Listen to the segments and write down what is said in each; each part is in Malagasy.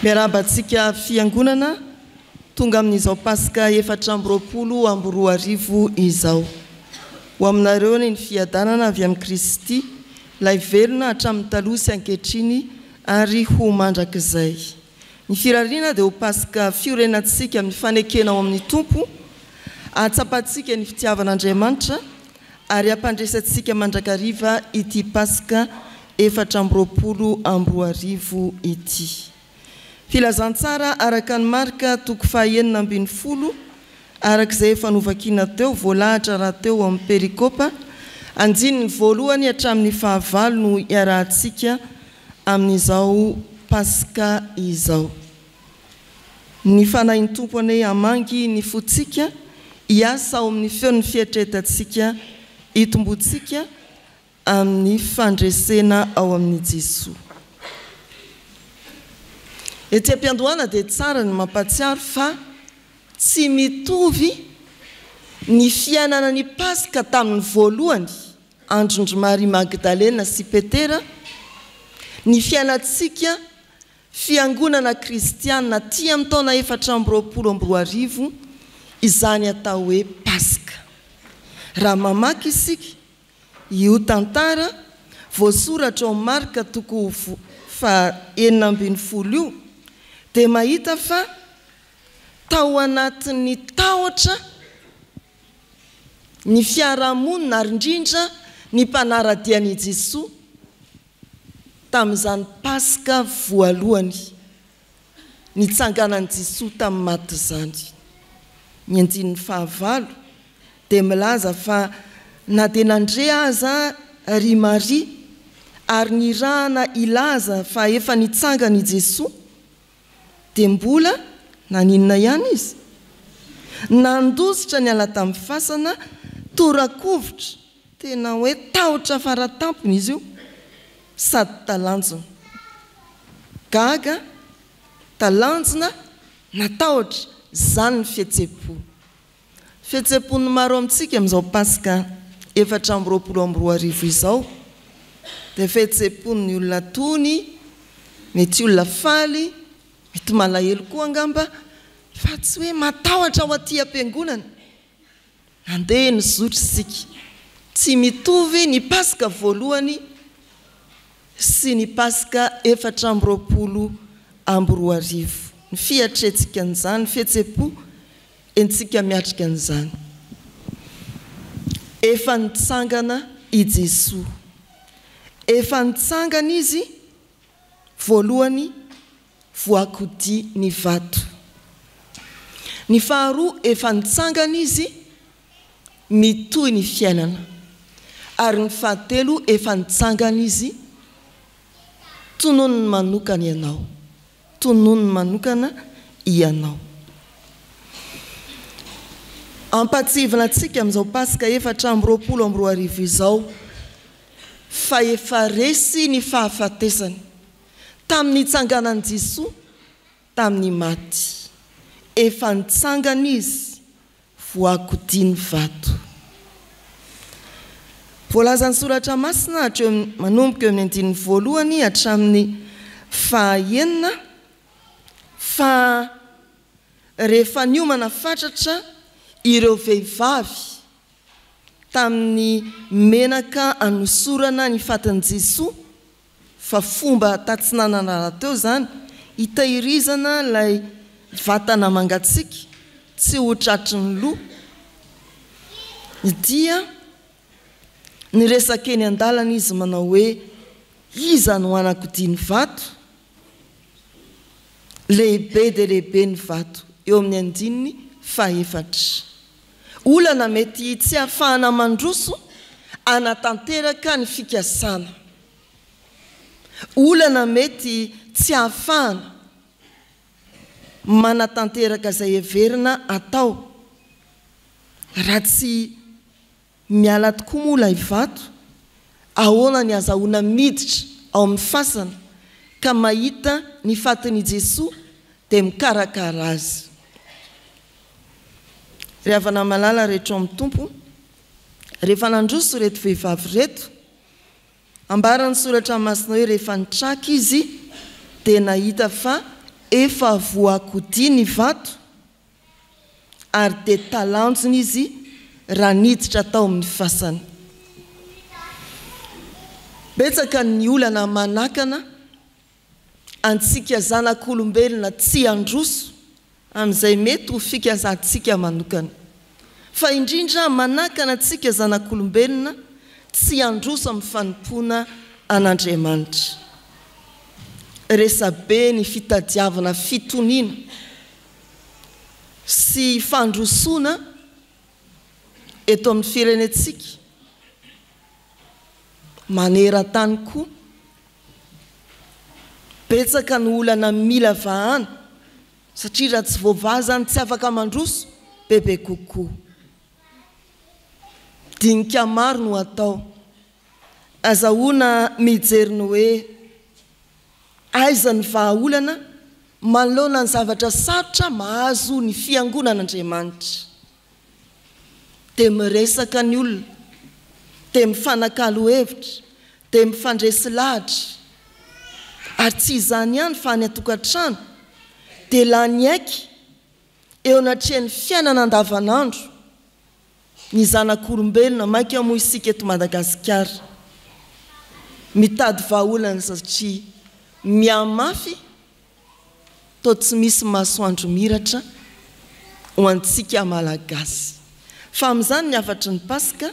Miarabantsika fiangonana tonga amin'izao Pasika 420 izao. Ho aminareo ny fiadanana avy amin'ny Kristy, ilay velona hatramin'ny taloha sy ankehitriny ary ho mandrakizay. Ny firariana dia ho Pasika fiorenantsika amin'ny fanekena ao amin'ny Tompo, atsapantsika ny fitiavan'Andriamanitra ary ampandresantsika mandrakariva ity Pasika 420 ity. Filazantsara araka ny marika toko fahaenina ambin'ny folo arak'izay efa novakina teo voalahatra raha teo amin'ny perikopa andininy voalohany hatramin'ny fahavalo no iarahantsika amin'izao Pasika izao. Ny fanahin'ny Tompo anay hamangy ny fotsika hiasa ao amin'ny feon'ny fiatretantsika hitombontsika amin'ny fandresena ao amin'ny Jesosy. Ety am-piandohana dia tsara ny mampatsiaro fa tsy mitovy ny fiainana ny Pasika tamin'ny voalohany andron'ny Maria Magdalena sy Petera, ny fiainantsika fiangonana kristiana ty amin'ny taona 420 izany atao hoe Pasika. Raha mamaky isika io tantara voasoratra ao Marka toko fahaenina ambin'ny folo io dia mahita fa tao anatin'ny tahotra ny fiarahamonina ary indrindra ny mpanaradian'i Jesosy tamin'izany Pasika voalohany ny tsanganan'i Jesosy tamin'ny maty izany. Ny andinin'ny fahavalo dia milaza fa na dia nandre aza ry Maria ary nirahana ilaza fa efa nitsangany Jesosy dia mbola naninona ihany izy nandositra ny ala tamin'ny fasana torakovitra tena hoe tahotra faratampony izy io sady talanjona gaga talanjona na tahotra zany ny fihetsepon'ny maro amintsika amin'izao Pasika 420 izao dia fihetsepon'ny olona tony, mety olona faly, mety malahelo koa angamba fa tsy hoe matahotra ao aty am-piangonana andeha ny zotra isika. Tsy mitovy ny Pasika voalohany sy ny Pasika 420 ny fiatretsika an'izany, ny fihetsepo entsika miatrika an'izany. Efa nitsangana i Jesosy, efa nitsangana izy voalohany voakody ny vato. Ny faharoa efa nitsangana izy mitohy ny fiainana ary ny fahatelo efa nitsangana izy tononony manokana ianao, tononony manokana ianao. Ampatsivana antsika amin'izao Pasika 420 izao fa efa resy ny fahafatesany tamin'ny tsanganan'i Jesosy tamin'ny maty. Efa nitsangana izy voakodiany vato. Voalazan'ny soratra masina manomboka eo amin'ny andininy voalohany hatramin'ny fahaenina fa rehefa niomana fatratra ireo vehivavy tamin'ny menaka anosorana ny fatin'i Jesosy fa fomba tatsinanana teo zany hitahirizana ilay vatana mangatsiaka tsy ho tratry ny loha dia niresaka eny an-dalana izy manao hoe iza no anakodiany vato, lehibe dia lehibe ny vato. Eo amin'ny andininy fahaefatra. Olana mety tsy ahafahana mandroso anatanteraka ny fikasana. Olana mety tsy ahafahana manatanteraka izay heverina atao raha tsy miala tokoa moa ilay vato, ahoana ny azahoana miditra ao amin'ny fasana ka mahita ny fatin'i Jesosy dia mikarakara azy. Ry havana malala rehetra amin'ny Tompo, rehefa nandroso reto vehivavy reto, ambaran'ny soratra masina hoe rehefa nitraka izy dia nahita fa efa voakodi ny vato ary de talanjony izy raha niditra tao amin'ny fasany. Betsaka ny olana manakana antsika zanak'olombelona tsy androso amin'izay mety ho fikazantsika manokana. Fa indrindra manakana antsika zanak'olombelona tsy androso amin'ny fanompoana an'Andriamanitra. Resabe ny fitadiavana fitoniana sy fandrosoana eto amin'ny firenentsika maneran-tany koa. Betsaka ny olana mila vahana satria raha tsy voavaza tsy afaka mandroso bebe kokoa. Dinika maro no atao. Azahoana mijery ny hoe aiza ny vahaolana manoloana ny zavatra sarotra mahazo ny fiangonan'Andriamanitra. Dia miresaka ny olona, dia mifanakalo hevitra, dia mifandresy lahatra. Ary tsy izany ihany fa ny atokantrano dia lany aiky eo anatrehan'ny fiainana andavanandro ny zanak'olombelona maika moa isika eto Madagasikara. Mitady vahaolana satria miamafy toa tsy misy masoandro miratra ho antsika malagasy. Fa amin'izany ny afatry ny Paska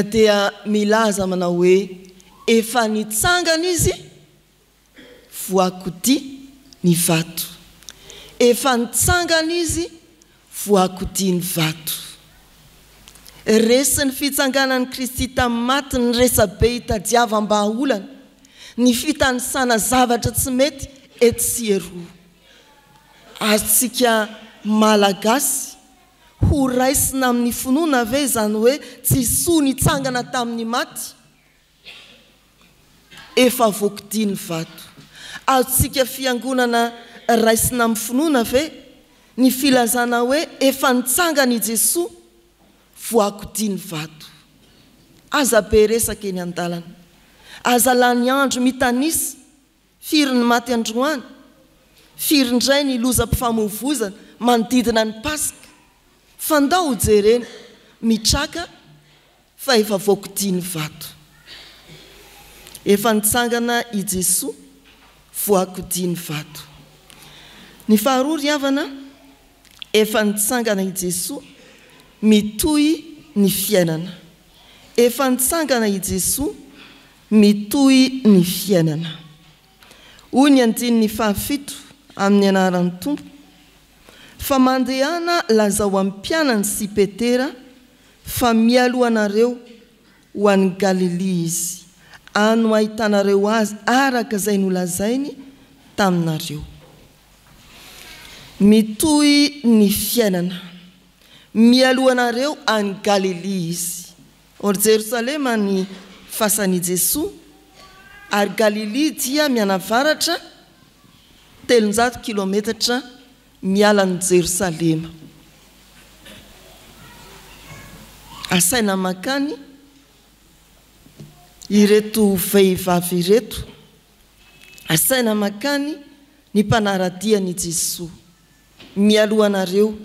dia milaza manao hoe efa nitsangana izy voakodi ny vato. Efa nitsangana izy voakodi ny vato. Resy ny fitsanganan'i Kristy tamin'ny maty ny resabe hitadiavam-bahaolana, ny fitanisana zavatra tsy mety etsy eroa. Azontsika malagasy ho raisina amin'ny finoana ve izany hoe tsy soa nitsangana tamin'ny maty? Efa voakodi ny vato. Azontsika fiangonana raisina amin'ny finoana ve ny filazana hoe efa nitsangana i Jesosy voakodi ny vato. Aza be resaka eny an-dalana. Aza lany andro mitanisa firy ny maty androany, firy indray ny lozam-pifamoivoizana manodidina ny Paska. Fandao ho jerena mitraka fa efa voakodi ny vato. Efa nitsangana i Jesosy voakodi ny vato. Ny faharoa ry havana, efa nitsangana i Jesosy mitohy ny fiainana. Efa nitsangana i Jesosy mitohy ny fiainana. Hoy ny andininy fahafito amin'ny anaran'ny Tompo. Fa mandehana lazao amin'ny mpianany sy Petera fa mialoha anareo ho an'ny Galilia izy, any ho ahitanareo azy araka izay nolazainy taminareo. Mitohy ny fiainana. Mialoha anareo any Galilia izy. Or Jerusalema ny fasan'i Jesosy, ary Galilia dia mianavaratra 300 kilometatra miala ny Jerusalema. Asaina makany ireto vehivavy ireto, asaina makany ny mpanaradian'i Jesosy. Mialoha anareo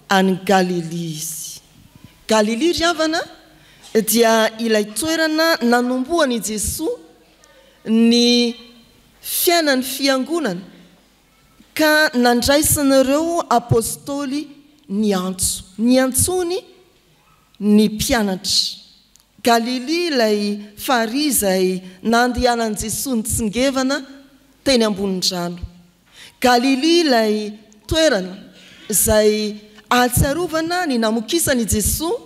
any Galilia izy. Galilia ry havana dia ilay toerana nanombohan'i Jesosy ny fiainany fiangonana ka nandraisin'ireo apôstôly ny antso. Ny antsony ny mpianatra. Galilia ilay farizay nandehanan'i Jesosy nitsingevana teny ambonin-drano. Galilia ilay toerana izay ahatsiarovana ny namokisan'i Jesosy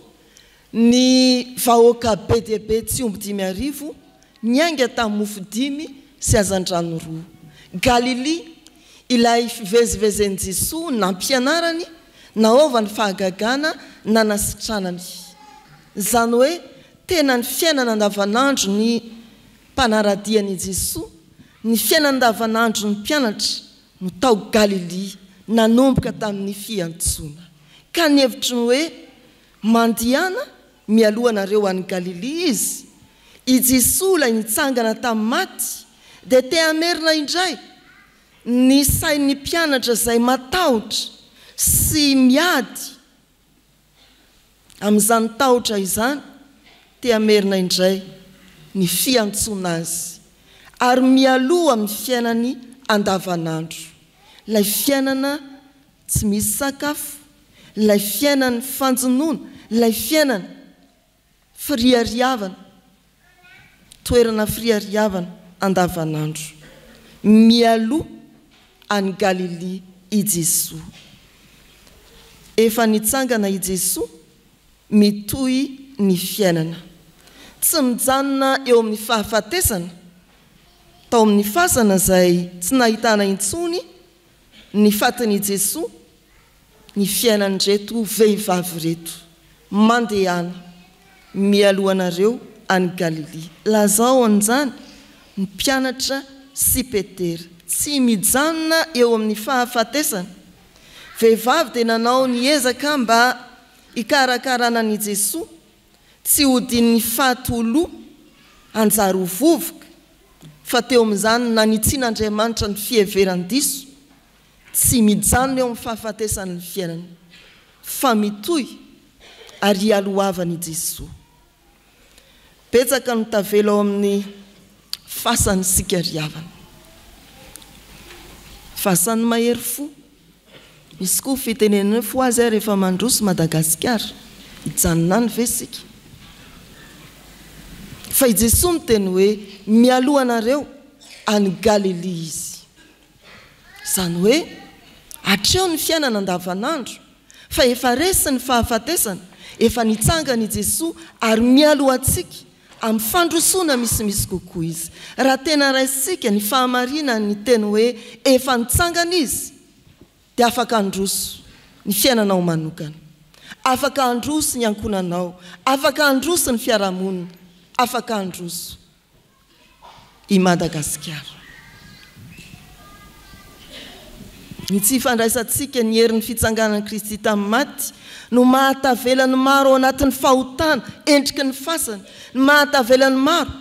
ny vahoaka be dia be tsy omby 5,000 niainga tamin'ny mofo 5 sy hazan-drano 2. Galilia ilay fivezivezen'i Jesosy nampianarany, naovany fahagagana, nanasitranany. Izany hoe tena ny fiainana andavanandro ny mpanaradian'i Jesosy, ny fiainana andavanandro ny mpianatra no tao Galilia, nanomboka tamin'ny fiantsoana. Ka ny hevitry ny hoe mandihana mialoha anareo any Galilia izy. I Jesosy ilay nitsangana tamin'ny maty dia te hamerina indray ny sain'ny mpianatra izay matahotra sy miady amin'izany tahotra izany tia merina indray ny fiantsoana azy ary mialoha amin'ny fiainany andavanandro, ilay fiainana tsy misy sakafo, ilay fiainany fanjonoana, ilay fiainany firiariavana, toerana firiariavana andavanandro, mialoha any Galilia i Jesosy. Efa nitsangana i Jesosy mitohy ny fiainana, tsy mijanona eo amin'ny fahafatesana, tao amin'ny fasana izay tsy nahitana intsony ny fatin'i Jesosy, ny fiainan'ireto vehivavy reto mandehana mialohanareo any Galilia. Lazao an'izany ny mpianatra sy Petera tsy mijanona eo amin'ny fahafatesana. Vehivavy dia nanao ny ezaka mba hikarakarana ny Jesosy tsy hodin'ny fahatolo anjary ho vovoka, fa teo amin'izany nanitsin'Andriamanitra ny fiheveran-diso, tsy mijanona eo amin'ny fahafatesan'ny fiainana fa mitohy ary hialohavany Jesosy. Betsaka no tavela ao amin'ny fasan'ny sikariavana, fasan'ny mahery fo. Misy koa fitenenana fo azy rehefa mandroso Madagasikara, hijanona any ve sika? Fa i Jesosy miteny hoe mialohanareo any Galilia izy. Izany hoe hatreo ny fiainana andavanandro, fa efa resy ny fahafatesana, efa nitsangana i Jesosy ary mialohantsika amin'ny fandrosoana misimisy kokoa izy. Raha tena raisitsika ny fahamarina ny teny hoe efa nitsangana izy, dia afaka androso ny fiainanao manokana, afaka androso ny ankonanao, afaka androso ny fiarahamonina, afaka androso i Madagasikara. Ny tsy fandraisantsika ny herin'ny fitsanganan'i Kristy tamin'ny maty no mahatavelany maro ao anatin'ny fahotana endriky ny fasana, no mahatavelany maro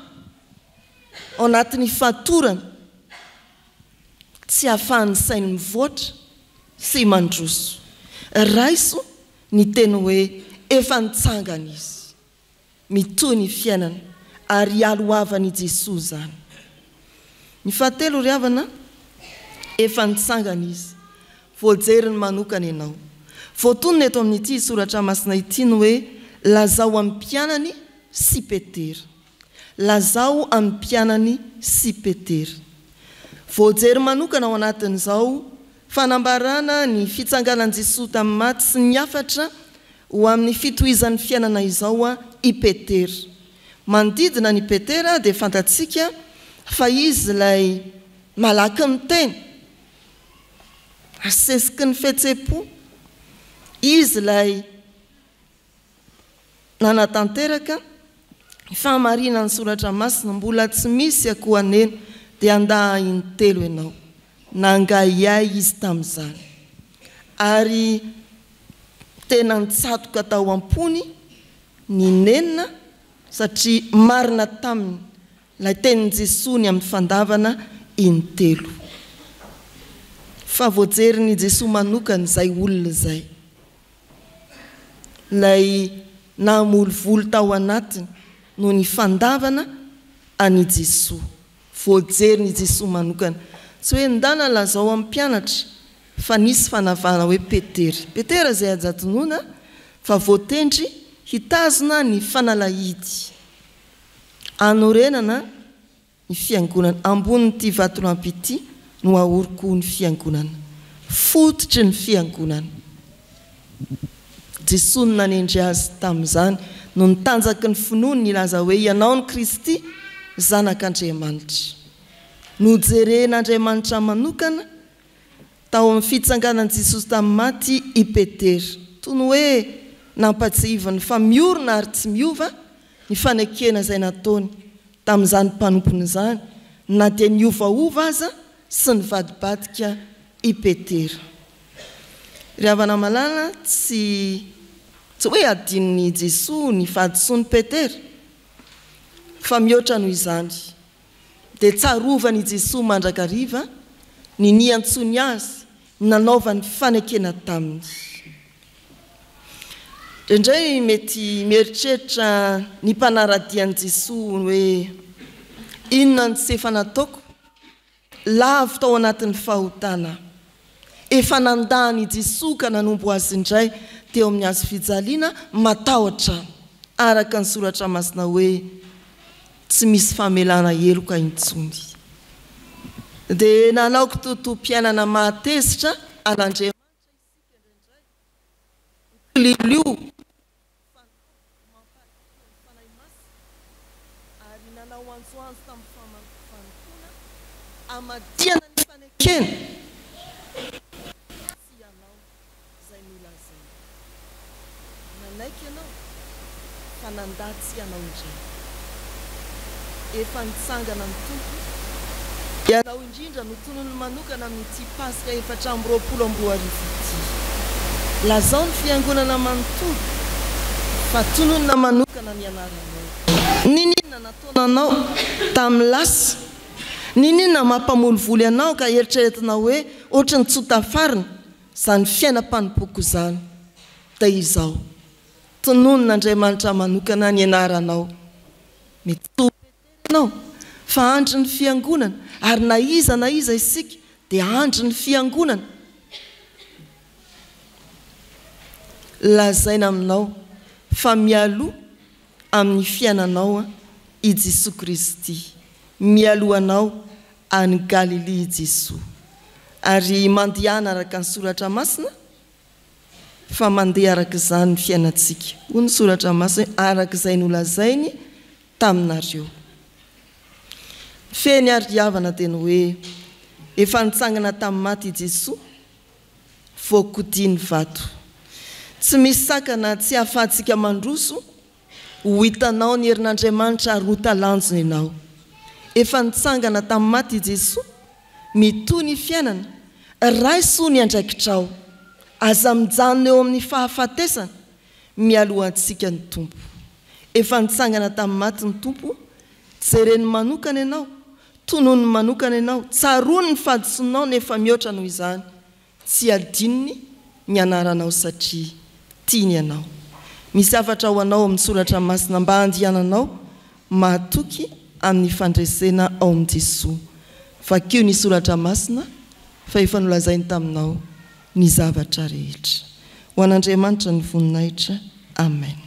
ao anatin'ny fatorana, tsy hahafahan'ny sainy mivoatra sy mandroso. Raiso ny teny hoe efa nitsangana izy, mitohy ny fiainana ary hialohavany Jesosy zany. Ny fahatelo ry havana, efa nitsangana izy, voajeriny manokana ianao. Voatonona eto amin'ity soratra masina ity ny hoe lazao amin'ny mpianany sy Petera, lazao amin'ny mpianany sy Petera. Voajery manokana ao anatin'izao fanambarana ny fitsanganan Jesosy tamin'ny maty sy ny hafatra ho amin'ny fitohizan'ny fiainana izao i Petera. Manodidina ny Petera dia fantatsika fa izy ilay malaky miteny, asesiky ny fihetsem-po, izy ilay nanatanteraka ny fahamarinan'ny soratra masina, mbola tsy misy akohanena dia andaha intelo ianao, nangahiay izy tamin'izany. Ary tena nitsatoka tao am-pony ny nenina satria marina taminy ilay tenin'i Jesosy ny amin'ny fandavana intelo. Fa voajery Jesosy manokana izay olona izay, ilay namolovolo tao anatiny no ny fandavana any Jesosy. Voajery Jesosy manokana, tsy hoe ndana lazao amin'ny mpianatra, fa nisy fanavana hoe Petera. Petera izay ajatonona fa voatendry hitazona ny fanalahidy, anorenana ny fiangonana. Ambonin'ity vatolampy ity no ahoroko ny fiangonana, fototry ny fiangonana. Jesosy nanendry azy tamin'izany no nitanjaky ny finoany nilaza hoe ianao ny Kristy, zanak'Andriamanitra. Nojeren'Andriamanitra manokana tao amin'ny fitsanganan Jesosy tamin'ny maty i Petera, toy ny hoe nampatsihivany fa miorina ary tsy miova ny fanekena izay nataony tamin'izany mpanompony izany, na dia niovaova aza sy ny vadibadika i Petera. Ry havana malala, tsy hoe adin'ny Jesosy ny fahadisoan'i Petera, fa mihoatra noho izany dia tsarovany Jesosy mandrakariva ny niantsony azy nanaovany fanekena taminy. Indray mety mieritreritra ny mpanaradian'i Jesosy hoe inona ny tsy efa nataoko lavo tao anatin'ny fahotana. Efa nandany Jesosy ka nanombo azy indray teo amin'ny hazo fijaliana matahotra araka ny soratra masina hoe tsy misy famelana heloka intsony. Dia nanaoko totom-piainana mahatezitra an'Andriamanitra lilio ary nanao anjoanjo tamin'ny fanontona amadiana ny fanekena tsy ianao izay nolazaina. Nanaiky ianao fa nandatsy ianao indray. Efa nitsangana ny tompo ianao indrindra no tonony manokana amin'ity pasika 420 ity. Lazao ny fiangonana manontolo fa tonona manokana ny anaranao. Ninina nataonanao tamin'ny lasa? Ninina mampamolivoly anao ka eritreretinao hoe ohatra ny tsotafarina izany fiainam-panimpoko izany? Da izao tononon'Andriamanitra manokana ny anaranao. Mety topeteranao fa andry ny fiangonana ary na iza isika dia andry ny fiangonana. Lazaina aminao fa mialoha amin'ny fiainanao i Jesosy Kristy, mialohanao any Galilea Jesosy, ary mandehana araka ny soratra masina fa mandeha araka izany ny fiainantsika. Hoy ny soratra masina araka izay nolazainy taminareo. Feny ary-havana dia ny hoe efa nitsangana tamin'ny maty i Jesosy, voakodiny vato. Tsy misy sakana tsy hahafahantsika mandroso ho hitanao ny herin'Andriamanitra ary ho talanjona ianao. Efa nitsangana tamin'ny maty i Jesosy, mitohy ny fiainana, raisoa ny andraikitrao, aza mijanona eo amin'ny fahafatesana, mialohantsika ny tompo. Efa nitsangana tamin'ny maty ny tompo, jereny manokana ianao, tonony manokana ianao, tsarony ny fadisonao nefa mihoatra noho izany, tsy adinony ny anaranao satria tiany ianao. Misy afatra ho anao amin'ny soratra masina mba handiananao mahatoky amin'ny fandresena ao amin'i Jesosy. Vakio ny soratra masina fa efa nolazainy taminao ny zavatra rehetra. Ho an'Andriamanitra ny voninahitra. Amen.